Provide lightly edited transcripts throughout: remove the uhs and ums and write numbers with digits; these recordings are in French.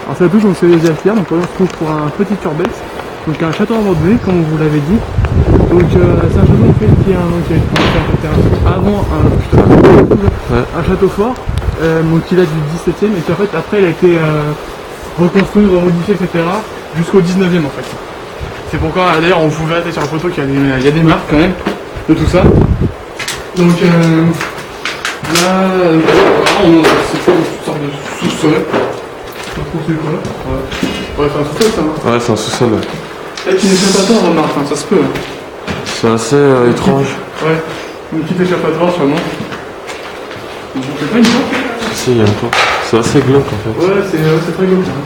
Alors c'est la touche, donc c'est les Alpierre, donc on se trouve pour un petit urbex, donc un château abandonné comme vous l'avez dit. Donc c'est un château en fait, qui est un château fort, donc il a du 17e et puis en fait après il a été reconstruit, remodifié, etc. jusqu'au 19e en fait. C'est pourquoi d'ailleurs on vous verrez sur la photo qu'il y a des marques quand même de tout ça. Donc là, c'est une sorte de sous-sol. C'est quoi? Ouais, c'est un sous-sol ça, hein. Ouais, c'est un sous-sol. Ouais. Peut-être une échappatoire, remarque, hein, ça se peut. C'est assez étrange. Ouais, une petite échappatoire sûrement. C'est pas une porte? Si, il y a une porte. C'est assez glauque en fait. Ouais, c'est très glauque. Hein.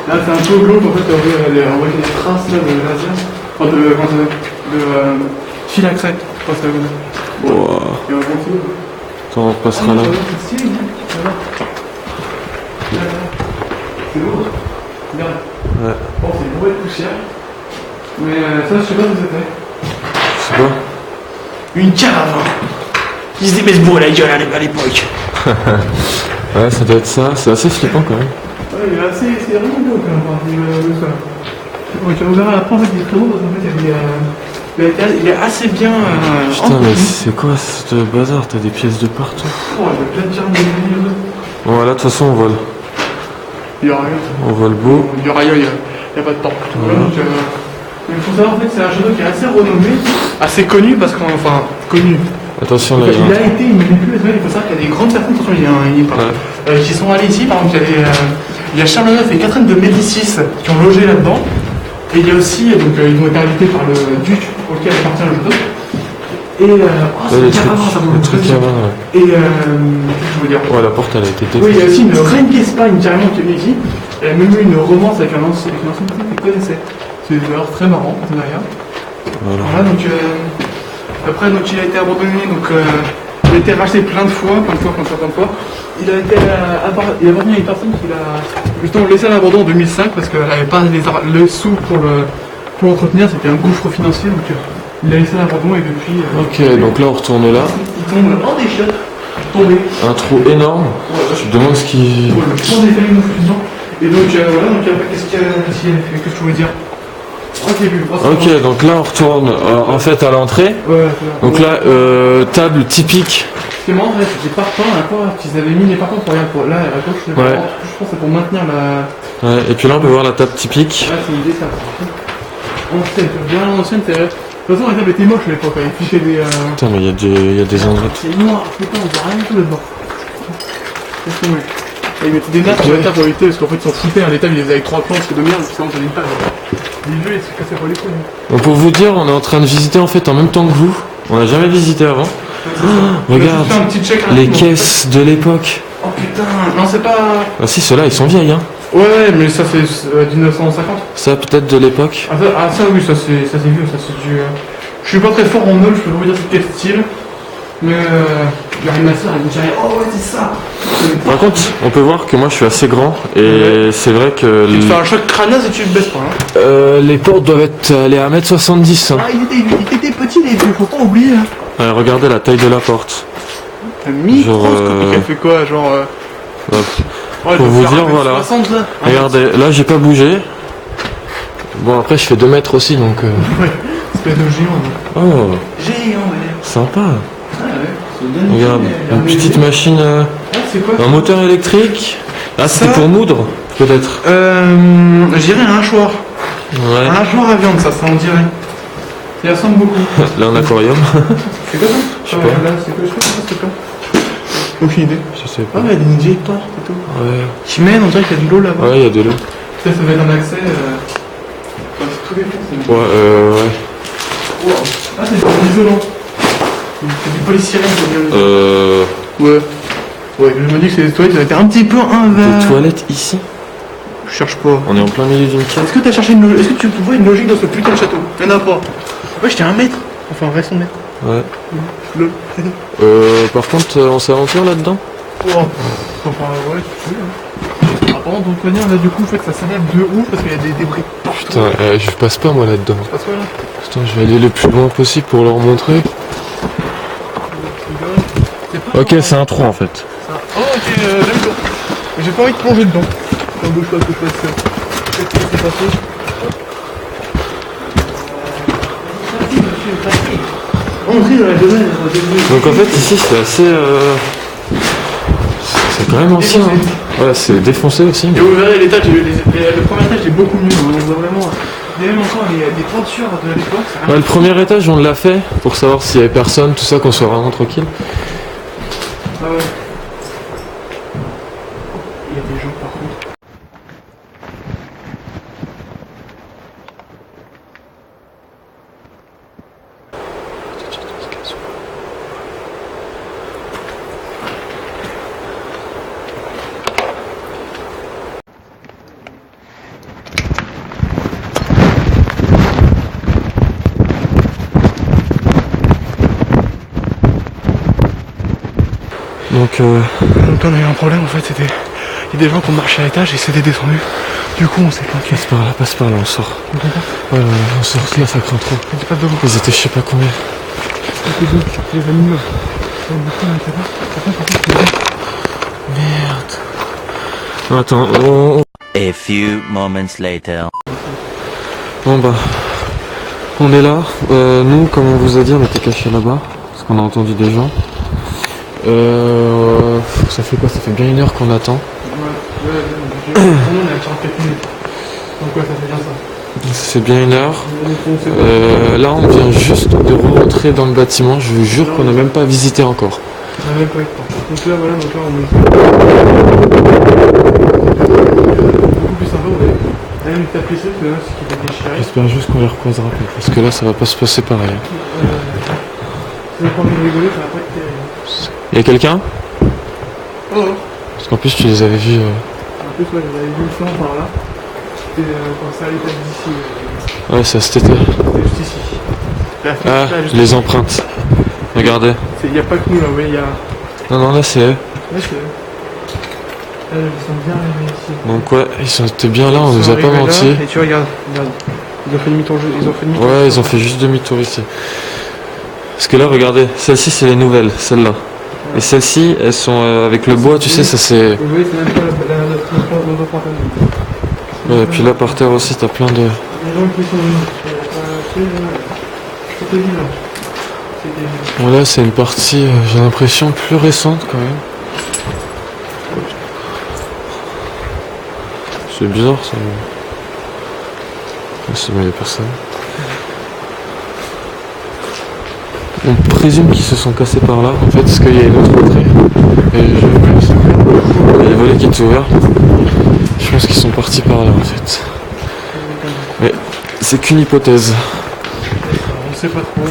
Là, c'est un peu glauque en fait, on voit des traces là, de laser. Enfin, de fil à crête. Je pense que c'est Wow. il y a un bon fil. Attends, on repassera là. C'est stylé, hein. C'est lourd. Regarde. Ouais. Bon, c'est une nouvelle poussière. Mais ça, je sais pas où c'était. Je sais pas. Une caravane. Ils se dit, mais se bourrer la gueule à l'époque. Ouais, ça doit être ça. C'est assez flippant quand même. Ouais, il est assez. C'est vraiment beau quand même, le sol. Donc, on verra après, en fait, il est très beau parce qu'en fait, il est assez bien. Putain, mais c'est quoi ce bazar? T'as des pièces de partout. Oh, il y a plein de jardins de milieu. Bon, là, de toute façon, on vole. Il y aura rien. On vole beau. Il y aura rien, il y a pas de temps. Voilà. Donc, il faut savoir, en fait, c'est un château qui est assez renommé, assez connu parce qu'on. Enfin, connu. Attention, là, Il a été, il m'avait plus, il faut savoir qu'il y a des grandes personnes, attention, il y a qui sont allées ici, par exemple, il y a Charles IX et Catherine de Médicis qui ont logé là-dedans. Et il y a aussi, donc ils ont été invités par le duc auquel appartient le château. Et c'est une caravane, ça vaut le truc. Et qu'est-ce que je veux dire? Ouais, la porte elle a été défaite. Oui, il y a aussi une reine d'Espagne carrément qui est venue ici. Elle a même eu une romance avec un ancien personne qu'elle connaissait. C'est d'ailleurs très marrant, derrière. Voilà, donc après donc il a été abandonné, donc il a été racheté plein de fois. Il a été il a appartenu à une personne qui l'a justement laissé à l'abandon en 2005 parce qu'elle n'avait pas les sous pour l'entretenir, c'était un gouffre financier, donc il l'a laissé à l'abandon et depuis. Ok, donc là on retourne là. Il tombe en des chiottes, tombé. Un trou énorme. Je me demande ce qui. Le fond des familles confusion. Et donc voilà, donc après qu'est-ce que je voulais dire? Ok, donc là on retourne en fait à l'entrée. Ouais, donc là, table typique. C'est marrant, en fait, les parpaings, la fois qu'ils avaient mis les parpaings pour rien pour là, à gauche, je pense que c'est pour maintenir la. Ouais, et puis là on peut voir la table typique. Ouais, c'est une idée ça. Ancienne, bien ancienne, c'est. De toute façon, la table était moche à l'époque, elle fichait des. Putain, mais il y a des endroits. C'est noir, putain, on voit rien du tout là-dedans. Ils mettaient des nappes sur la table pour éviter, parce qu'en fait ils s'en foutaient, les tables ils les faisaient avec 3 planches, c'est de merde, sinon ça n'est pas. Les jeux ils se cassaient pas les couilles. Donc pour vous dire, on est en train de visiter en fait en même temps que vous. On n'a jamais visité avant. Regarde, les caisses de l'époque. Oh putain, non c'est pas. Ah si, ceux-là ils sont vieilles hein. Ouais, mais ça c'est 1950. Ça peut-être de l'époque. Ah ça oui, ça c'est vieux, ça c'est du. Je suis pas très fort en meubles, je peux pas vous dire c'est quel style. Mais ma soeur elle me dirait oh ouais c'est ça. Par contre, on peut voir que moi je suis assez grand et c'est vrai que. Tu te fais un choc crânien si tu te baisses pas. Hein. Les portes doivent être aller à 1m70. Hein. Ah il était petit les vieux, faut pas oublier. Hein. Regardez la taille de la porte. Microscopique, elle fait quoi genre pour vous dire voilà. 60, là. Regardez, là j'ai pas bougé. Bon après je fais 2 mètres aussi donc. Ouais, espèce de géant. Oh. Géant ouais. Sympa. Ah ouais. Regarde, une petite machine. C'est quoi, un moteur électrique. Ah c'est pour moudre peut-être. Je dirais un hachoir. Ouais. Un hachoir à viande ça on dirait. Il ressemble beaucoup. Là un aquarium. C'est quoi ça? Je sais pas. Là, c'est quoi c'est quoi? Aucune idée. Je sais Ah pas. ouais, il y a une vieille porte et tout. Ouais. Qui mène, on dirait qu'il y a de l'eau là-bas. Ouais, il y a de l'eau. Ça va être un accès. Enfin, c'est tous les fonds. Ouais, ouais. Wow. Ah, c'est du isolant. C'est du polystyrène pour bien. Ouais. Ouais, je me dis que c'est des toilettes, ça a été un petit peu Des toilettes ici. Je cherche pas. On est en plein milieu d'une case. Est-ce que t'as cherché une logique? Est-ce que tu vois une logique dans ce putain de château? Y'en a pas. Ouais, j'étais 1 mètre. Enfin, reste 1 mètre. Ouais. Lol. Par contre, on s'aventure là-dedans. Oh. Enfin, ouais, tu peux. Hein. Par contre, donc, là, du coup, en fait, ça s'élève de ouf parce qu'il y a des débris. Putain, je passe pas moi là-dedans. Tu passes quoi là? Putain, je vais aller le plus loin possible pour leur montrer. Ok, c'est un trou en fait. Oh, ok, d'accord. Mais j'ai pas envie de plonger dedans. Attends, bouge pas, bouge pas. Qu'est-ce qui s'est passé? André dans la domaine. Donc en fait ici c'est assez... C'est quand même ancien. Hein. Ouais, c'est défoncé aussi. Et vous verrez l'étage, le premier étage est beaucoup mieux. On voit vraiment... Il y a même encore des toitures de l'époque. Ouais, le premier étage on l'a fait pour savoir s'il y avait personne, tout ça, qu'on soit vraiment tranquille. Ah ouais. Il y a des gens par contre. Donc on a eu un problème en fait, il y a des gens qui ont marché à l'étage et c'était descendu. Du coup on s'est planqué. passe par là, on sort. Ouais, on sort, là ça craint trop. Pas de Ils étaient je sais pas combien. Les animaux. Merde. Non, attends, A few moments later. Bon bah, on est là. Nous, comme on vous a dit, on était cachés là-bas parce qu'on a entendu des gens. Ça fait quoi? Ça fait bien 1 heure qu'on attend. Ouais, on est à 44 minutes. Donc ouais, ça fait bien ça. Ça fait bien 1 heure. Là, on vient juste de rentrer dans le bâtiment. Je vous jure qu'on n'a même pas visité encore. On n'a même pas eu le temps. Donc là, voilà, on est beaucoup plus sympa. On a même tapissé que là, ce qui était déchiré. J'espère juste qu'on les recroisera plus. Parce que là, ça va pas se passer pareil. Si on a pas envie de rigoler, ça va pas être terrible. Y'a quelqu'un? Oh. Parce qu'en plus, tu les avais vus. En plus, ouais, j'avais vu le flanc par là. C'était quand ça allait être d'ici. Ouais, ça c'était. C'était juste ici. Là, Ah, là, juste les ici. empreintes. Regardez. Il n'y a pas que nous là, ouais, il y a. Non, là c'est eux. Ouais, c'est eux. Là, ils sont bien arrivés ici. Donc ouais, étaient bien là, on Ils nous sont a pas arrivés menti. là, et tu regardes. Ils ont fait demi-tour. Ouais, ils ont fait juste demi-tour ici. Parce que là, regardez, celles-ci c'est les nouvelles, celles-là. Et celles-ci, elles sont avec le bois, tu sais, ça c'est... Vous voyez, c'est même pas notre empreinte. Ouais, et puis là par terre aussi, t'as plein de... Les gens qui sont venus. C'était vivant. Bon là, c'est une partie, j'ai l'impression, plus récente quand même. C'est bizarre ça. C'est bon, il y a personne. On présume qu'ils se sont cassés par là, en fait, parce qu'il y a une autre entrée. Et il y a le volet qui est ouvert. Je pense qu'ils sont partis par là, en fait. Mais c'est qu'une hypothèse. On sait pas trop.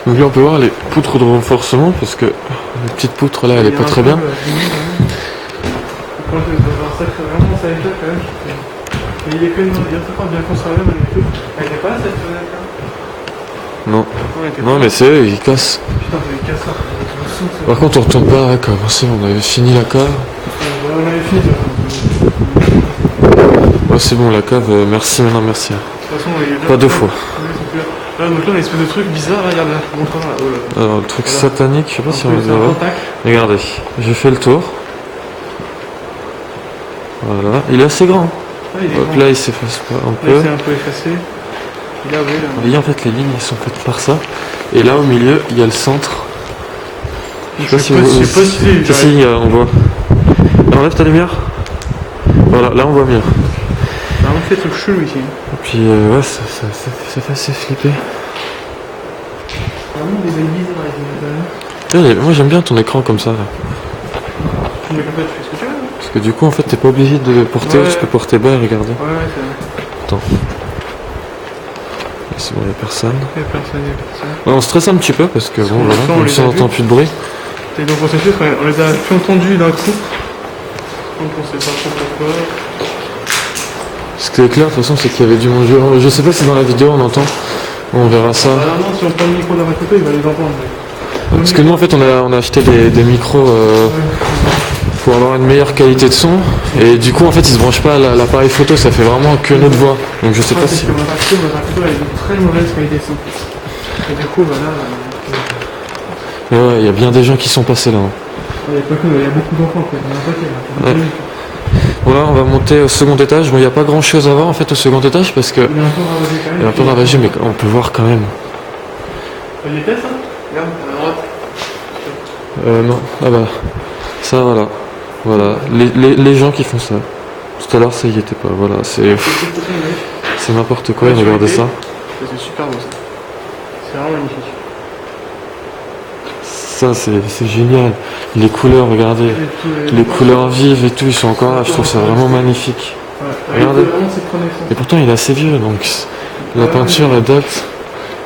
Donc là, on peut voir les poutres de renforcement, parce que la petite poutre là, elle est pas très bien. Quand je vais voir ça, c'est vraiment ça état quand même. Mais il est quand même bien conservé malgré tout. Elle n'est pas là cette fenêtre là? Non. Non, mais c'est eux, ils cassent. Putain, c'est casse ça. Par contre, on retourne pas à la cave. C'est bon, on avait fini la cave. On avait fini. Ouais, c'est bon, la cave, merci, maintenant merci. De toute façon, il est là. Pas 2 fois. Là, donc là, on a une espèce de truc bizarre, là, regarde là, montre-moi là. Oh, là. Alors, le truc satanique, je sais pas si on C'est le un verra. pentacle. Regardez, j'ai fait le tour. Voilà, il est assez grand. Ah, il est Hop grand. là, il s'efface pas un Là, peu. c'est un peu effacé. Et là, oui, là. Vous voyez, en fait, les lignes, elles sont faites par ça. Et là, au milieu, il y a le centre. Je sais pas si vous... Si, on voit. Enlève ta lumière. Voilà, là, on voit mieux. C'est vraiment fait truc chelou ici. Et puis, ouais, ça fait assez flipper. Vraiment des ailes bizarres. Moi, j'aime bien ton écran comme ça. Là. Mais comme ça, tu fais ce que tu veux. Parce que du coup, en fait, t'es pas obligé de porter haut, Ouais. tu peux porter bas et regarder. Ouais, c'est vrai. Attends. C'est bon, il n'y a personne. Il y a personne. Ouais, on stresse un petit peu parce que bon, pour voilà, l'instant, on même les si on a n'entend vus. plus de bruit. Et donc on s'est fait, on les a plus entendus d'un coup. Donc on sait pas trop pourquoi. Ce qui est clair, de toute façon, c'est qu'il y avait du monde. Je sais pas si dans la vidéo on entend. On verra ça. Normalement, si on prend le micro d'un côté, il va les entendre. Parce que nous, en fait, on a acheté des micros pour avoir une meilleure qualité de son. Et du coup, en fait, ils se branchent pas à l'appareil photo, ça fait vraiment que notre voix. Donc je sais pas si. On a acheté notre photo avec une très mauvaise qualité de son. Et du coup, voilà. Ouais, il y a bien des gens qui sont passés là. Hein. Il y a pas que nous, il y a beaucoup d'enfants en fait. On a pas Voilà, on va monter au second étage. Bon, il n'y a pas grand chose à voir en fait au second étage parce que Il est un peu ravagé quand même. il est un peu ravagé, mais on peut voir quand même. Il était ça? Regarde, à droite. Non, ah bah, ça voilà. Voilà, les gens qui font ça. Tout à l'heure, ça y était pas. Voilà, c'est n'importe quoi, regardez ça. C'est super beau ça. C'est vraiment magnifique. Ça, c'est génial. Les couleurs, regardez. Les couleurs vives et tout, ils sont encore là. Je trouve ça vraiment magnifique. Ouais, Regardez. vraiment cette renaissance. Et pourtant, il est assez vieux, donc la peinture, elle date.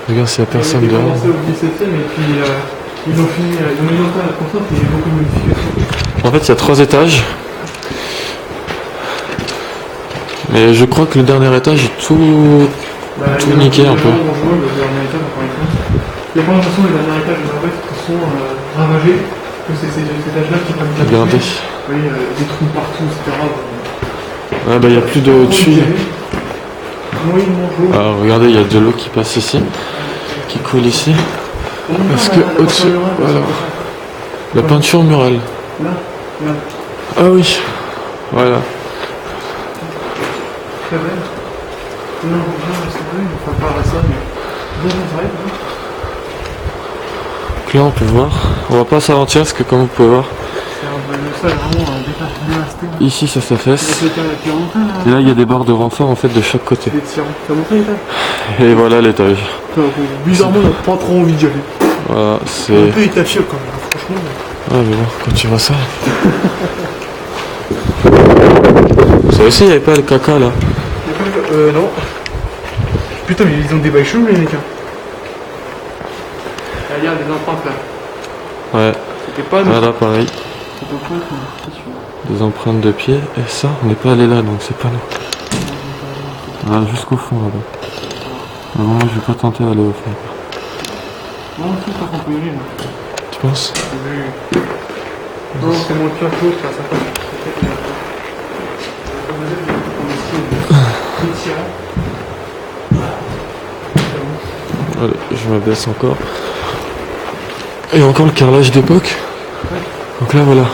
Regarde s'il n'y a personne Ils ont dehors. commencé au 17ème et puis ils ont fini, ils ont mis longtemps à la construire, puis il y a eu beaucoup de modifications. En fait, il y a 3 étages. Mais je crois que le dernier étage est tout niqué un peu. Les gens de toute façon, les derniers étages de Norvège sont ravagés. Que c'est ces étages-là qui prennent Regardez. Vous voyez, des trous partout, etc. Ouais, bah, il n'y a plus de tuyaux. Oui, bonjour. Alors, regardez, il y a de l'eau qui passe ici, qui coule ici. Parce que au-dessus, voilà. La peinture murale. Là, là. Ah oui, voilà. Très belle. Non, c'est vrai, il faut pas ça, mais. Bon, c'est vrai, Donc là, on peut voir. On va pas s'aventurer parce que, comme vous pouvez voir, c'est vraiment un détail dévasté. ici ça s'affaisse. Et là, il y a des barres de renfort en fait de chaque côté. T'as montré l'étage? Et voilà l'étage. Bizarrement, on n'a pas trop envie d'y aller. Voilà, Un c'est. peu étafieux quand même, franchement. Ah, mais bon, quand tu vois ça. Ça aussi, il n'y avait pas le caca là. Non. Putain, mais ils ont des bails chelous, les mecs. Regarde les empreintes là. Ouais, C'était pas voilà pareil. C'était pas nous. Des empreintes de pied. Et ça, on n'est pas allé là donc c'est pas nous. Voilà, jusqu'au fond là-bas. Mais bon, moi je vais pas tenter d'aller au fond. Non, si, ça qu'on peut y aller là. Tu penses? Non, c'est moins pire que l'autre, ça passe. Allez, je m'abaisse encore. Et encore le carrelage d'époque. Donc là voilà.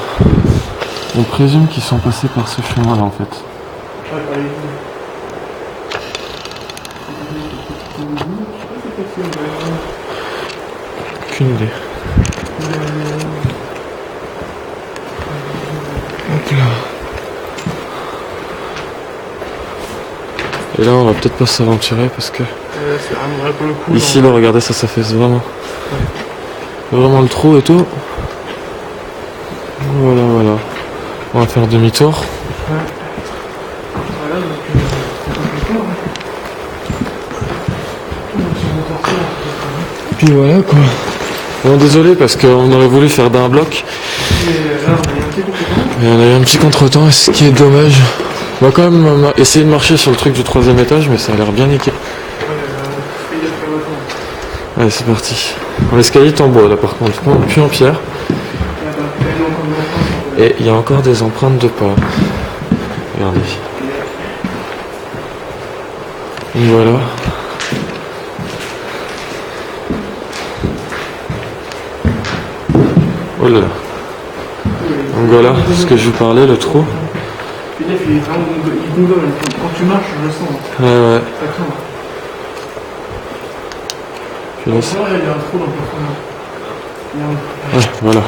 On présume qu'ils sont passés par ce chemin là en fait. Aucune idée. Donc là. Et là on va peut-être pas s'aventurer parce que C'est vraiment vrai pour le coup. ici là regardez ça s'affaisse vraiment. Vraiment le trou et tout. Voilà voilà. On va faire demi-tour. Ouais. Voilà, donc c'est compliqué. Puis voilà quoi. Bon désolé parce qu'on aurait voulu faire d'un bloc. Et là, on a eu un petit contretemps. Mais on a eu un petit contretemps, ce qui est dommage. On va quand même essayer de marcher sur le truc du 3e étage, mais ça a l'air bien niqué. Allez, c'est parti. L'escalier est en bois là par contre, non, puis en pierre. Et il y a encore des empreintes de pas. Regardez. Donc voilà. Oh là là. Donc voilà ce que je vous parlais, le trou. Il est vraiment il gondole. Quand tu marches, je le sens. Ouais ouais. Ça craint. Puis là, c'est- Là, il y a un trou dans le plafond. Il y a un... ouais, voilà.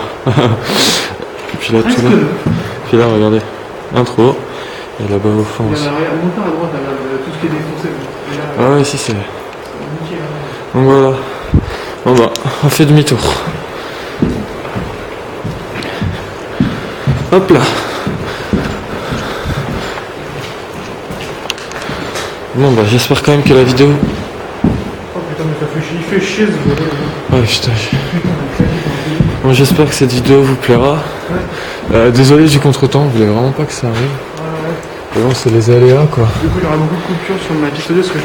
Et puis là, tout là. Puis là, regardez. Un trou. Et là-bas au fond Il y aussi. a la montagne à droite, là, tout ce qui est défoncé. Et là, Ah ouais, ici c'est. nickel, là. Donc voilà. Bon bah, on fait demi-tour. Hop là. Bon bah, j'espère quand même que la vidéo. Oh putain, mais ça fait chier, il fait chier ce volet. Ouais, putain. Bon, j'espère que cette vidéo vous plaira. Désolé du contretemps, je voulais vraiment pas que ça arrive. Mais bon, c'est les aléas quoi. Du coup, il y aura beaucoup de coupures sur ma piste 2 parce que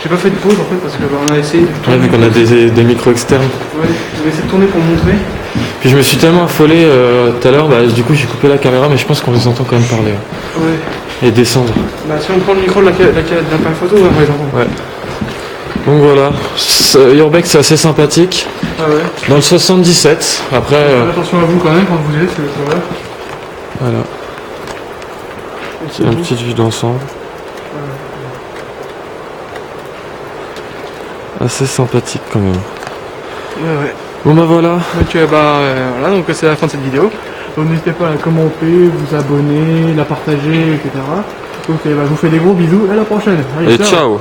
j'ai pas fait de pause en fait parce que on a essayé de Ouais, vu qu'on a des micros externes. Ouais, j'ai essayé de tourner pour montrer. Puis je me suis tellement affolé tout à l'heure, bah, du coup j'ai coupé la caméra, mais je pense qu'on les entend quand même parler. Ouais. Et descendre. Bah si on prend le micro de l'appareil photo, on va les entendre. Ouais. Donc voilà, Urbex c'est assez sympathique. Ah ouais. Dans le 77, après... Faites attention à vous quand même quand vous y êtes, c'est vrai. voilà. C'est une petite vue d'ensemble. Assez sympathique quand même. Ouais. Bon bah voilà. Donc voilà, donc c'est la fin de cette vidéo. Donc n'hésitez pas à la commenter, vous abonner, la partager, etc. Donc je vous fais des gros bisous, à la prochaine. Allez, Et ciao.